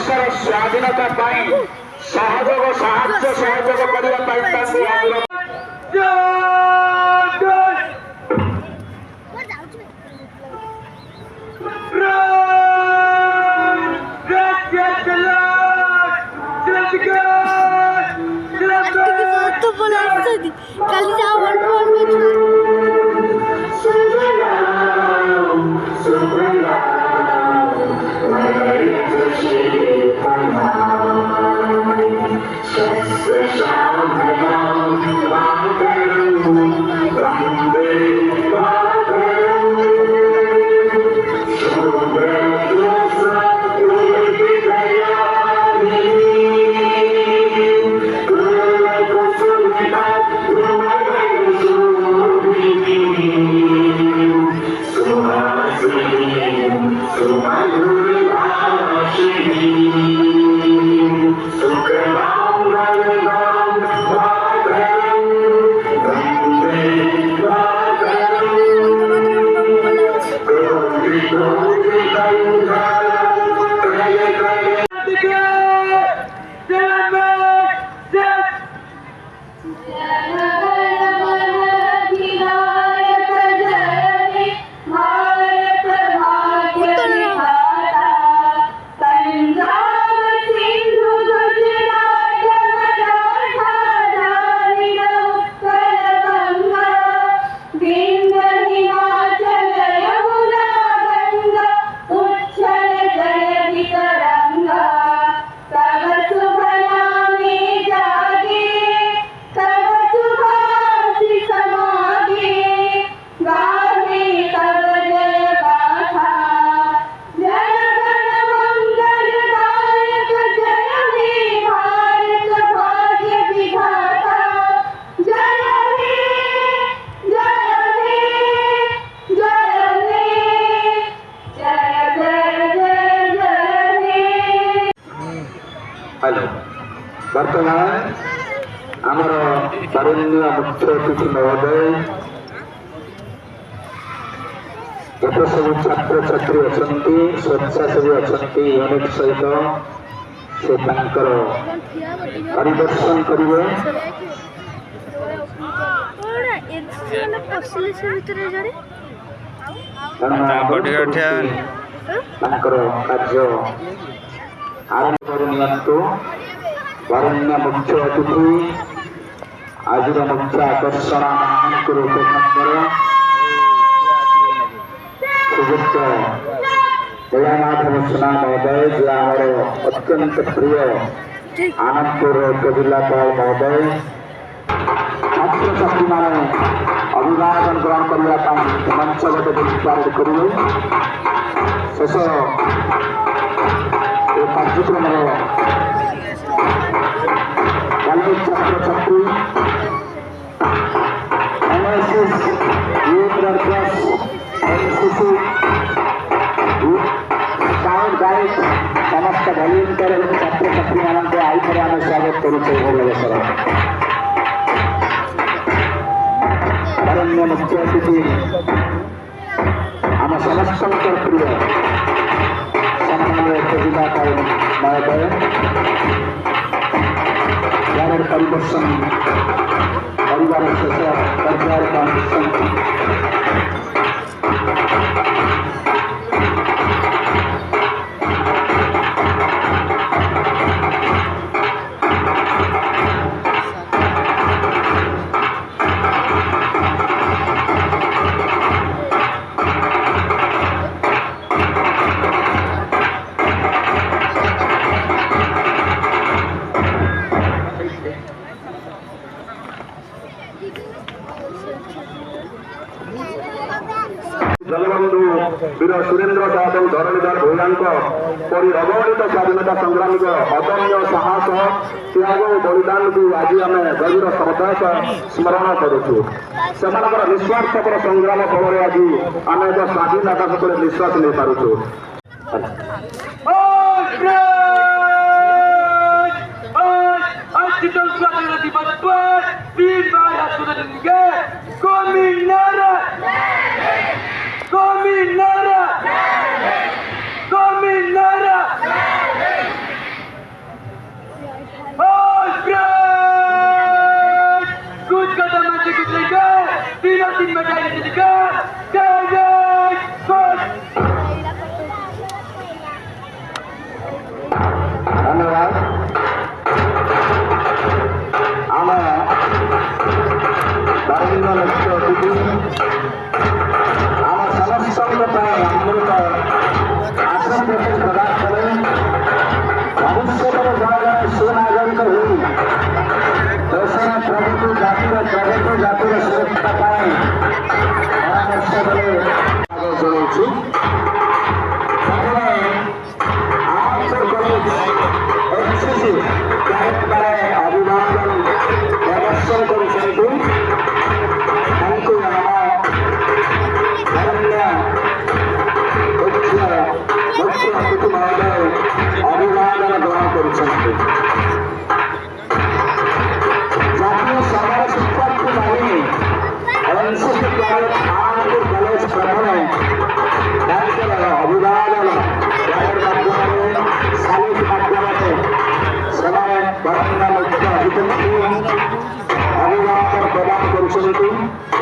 देशर स्वाधीनता सहयोग साहाय्य सहयोग करने वर्तमान आमर माननीय मुख्य अतिथि महोदय एत सब छात्र छात्री अच्छा स्वेच्छासेवी अच्छा यूनिट सहित से परिदर्शन करेंगे कार्य आरंभ करनी वरण्य मुख्य अतिथि आज मुख्य आकर्षण श्रीयुक्त दयानाथ मिश्रा महोदय जे आमर अत्यंत प्रिय आनंदपुर उपजिलापाल महोदय छात्र छात्री मैंने अभिवादन ग्रहण करने मंच गोटे डिस्चार्ज करेंगे शेष कार्यक्रम कॉलेज छात्र छात्री NSS youth red cross NCC scout guide समस्त वॉलंटियर और छात्र छात्री मान आई थे आम स्वागत करुच्छे वरण्य मुख्य अतिथि आम समस्त प्रिय सम्मानीय उपजिलापाल महोदय यार परिदर्शन परिवार शेष पर्याय जगबंधु वीर सुरेन्द्र साहब धरणीधर भोईला परी अगणित स्वाधीनता संग्रामी अदम्य साहस त्याग और बलिदान को आज आम गभीर श्रद्धा स्मरण करुचु से निस्वार्थपर संग्राम फल आज आम एक स्वाधीन आकाश पर निश्वास नहीं पार्छु। ଶୁଣନ୍ତୁ